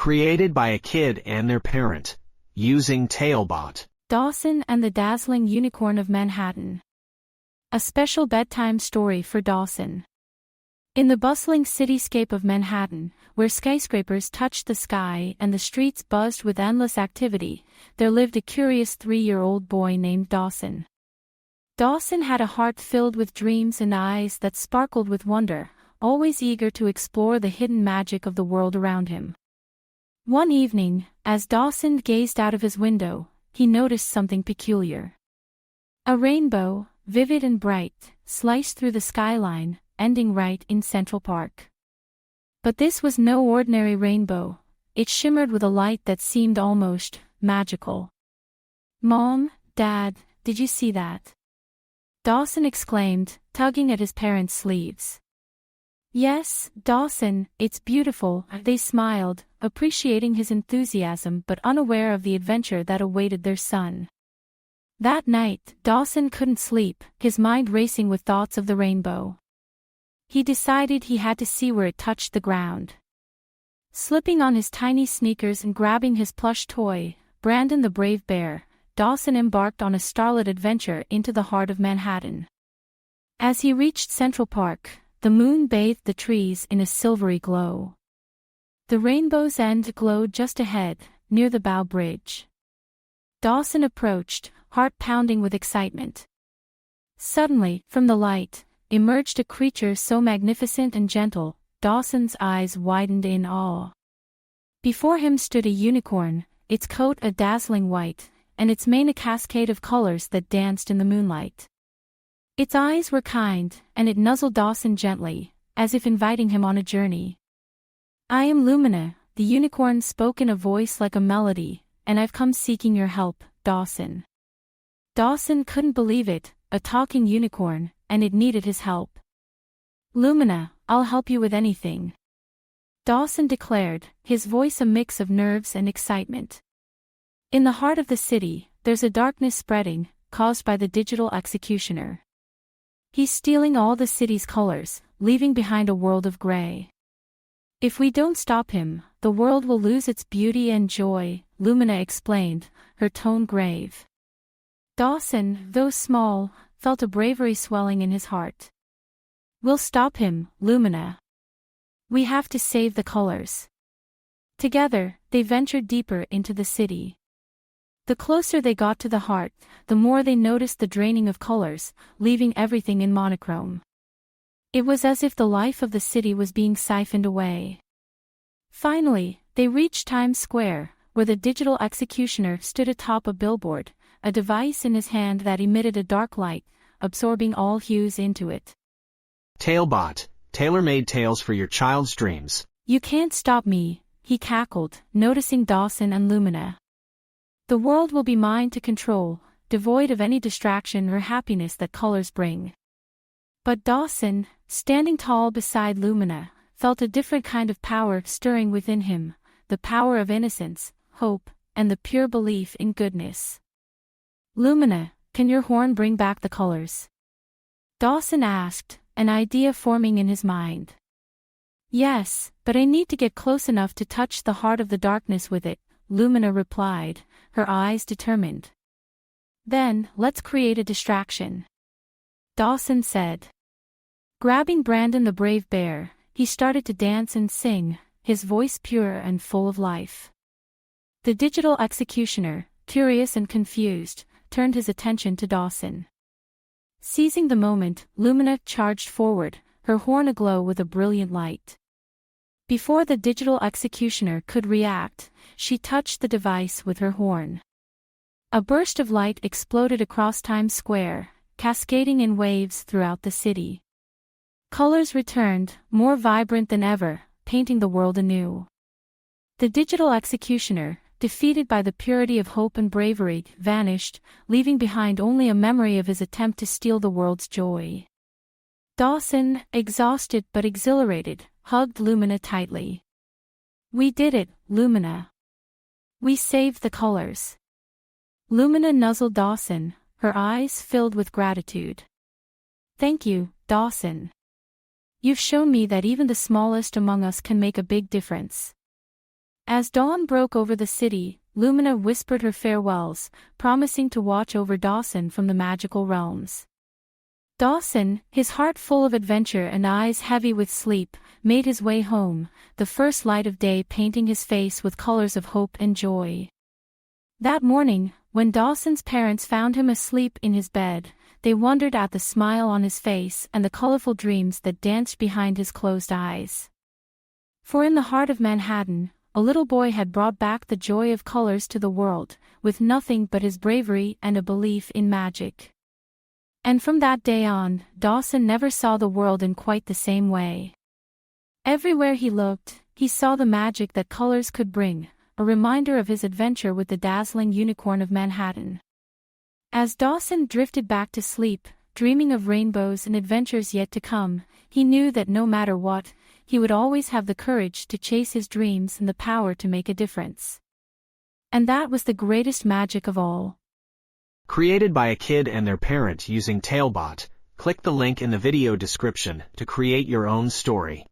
Created by a kid and their parent, using Talebot. Dawson and the Dazzling Unicorn of Manhattan. A special bedtime story for Dawson. In the bustling cityscape of Manhattan, where skyscrapers touched the sky and the streets buzzed with endless activity, there lived a curious 3-year-old boy named Dawson. Dawson had a heart filled with dreams and eyes that sparkled with wonder, always eager to explore the hidden magic of the world around him. One evening, as Dawson gazed out of his window, he noticed something peculiar. A rainbow, vivid and bright, sliced through the skyline, ending right in Central Park. But this was no ordinary rainbow. It shimmered with a light that seemed almost magical. "Mom, Dad, did you see that?" Dawson exclaimed, tugging at his parents' sleeves. "Yes, Dawson, it's beautiful," they smiled, appreciating his enthusiasm but unaware of the adventure that awaited their son. That night, Dawson couldn't sleep, his mind racing with thoughts of the rainbow. He decided he had to see where it touched the ground. Slipping on his tiny sneakers and grabbing his plush toy, Brandon the brave bear, Dawson embarked on a starlit adventure into the heart of Manhattan. As he reached Central Park, the moon bathed the trees in a silvery glow. The rainbow's end glowed just ahead, near the Bow Bridge. Dawson approached, heart pounding with excitement. Suddenly, from the light, emerged a creature so magnificent and gentle, Dawson's eyes widened in awe. Before him stood a unicorn, its coat a dazzling white, and its mane a cascade of colors that danced in the moonlight. Its eyes were kind, and it nuzzled Dawson gently, as if inviting him on a journey. "I am Lumina," the unicorn spoke in a voice like a melody, "and I've come seeking your help, Dawson." Dawson couldn't believe it, a talking unicorn, and it needed his help. "Lumina, I'll help you with anything," Dawson declared, his voice a mix of nerves and excitement. In the heart of the city, there's a darkness spreading, caused by the digital executioner. He's stealing all the city's colors, leaving behind a world of gray. "If we don't stop him, the world will lose its beauty and joy," Lumina explained, her tone grave. Dawson, though small, felt a bravery swelling in his heart. "We'll stop him, Lumina. We have to save the colors." Together, they ventured deeper into the city. The closer they got to the heart, the more they noticed the draining of colors, leaving everything in monochrome. It was as if the life of the city was being siphoned away. Finally, they reached Times Square, where the digital executioner stood atop a billboard, a device in his hand that emitted a dark light, absorbing all hues into it. Talebot, tailor-made tales for your child's dreams. "You can't stop me," he cackled, noticing Dawson and Lumina. "The world will be mine to control, devoid of any distraction or happiness that colors bring." But Dawson, standing tall beside Lumina, felt a different kind of power stirring within him, the power of innocence, hope, and the pure belief in goodness. "Lumina, can your horn bring back the colors?" Dawson asked, an idea forming in his mind. "Yes, but I need to get close enough to touch the heart of the darkness with it," Lumina replied, her eyes determined. "Then, let's create a distraction," Dawson said. Grabbing Brandon the brave bear, he started to dance and sing, his voice pure and full of life. The digital executioner, curious and confused, turned his attention to Dawson. Seizing the moment, Lumina charged forward, her horn aglow with a brilliant light. Before the digital executioner could react, she touched the device with her horn. A burst of light exploded across Times Square, cascading in waves throughout the city. Colors returned, more vibrant than ever, painting the world anew. The digital executioner, defeated by the purity of hope and bravery, vanished, leaving behind only a memory of his attempt to steal the world's joy. Dawson, exhausted but exhilarated, hugged Lumina tightly. "We did it, Lumina. We saved the colors." Lumina nuzzled Dawson, her eyes filled with gratitude. "Thank you, Dawson. You've shown me that even the smallest among us can make a big difference." As dawn broke over the city, Lumina whispered her farewells, promising to watch over Dawson from the magical realms. Dawson, his heart full of adventure and eyes heavy with sleep, made his way home, the first light of day painting his face with colors of hope and joy. That morning, when Dawson's parents found him asleep in his bed, they wondered at the smile on his face and the colorful dreams that danced behind his closed eyes. For in the heart of Manhattan, a little boy had brought back the joy of colors to the world, with nothing but his bravery and a belief in magic. And from that day on, Dawson never saw the world in quite the same way. Everywhere he looked, he saw the magic that colors could bring, a reminder of his adventure with the Dazzling Unicorn of Manhattan. As Dawson drifted back to sleep, dreaming of rainbows and adventures yet to come, he knew that no matter what, he would always have the courage to chase his dreams and the power to make a difference. And that was the greatest magic of all. Created by a kid and their parent using Talebot, click the link in the video description to create your own story.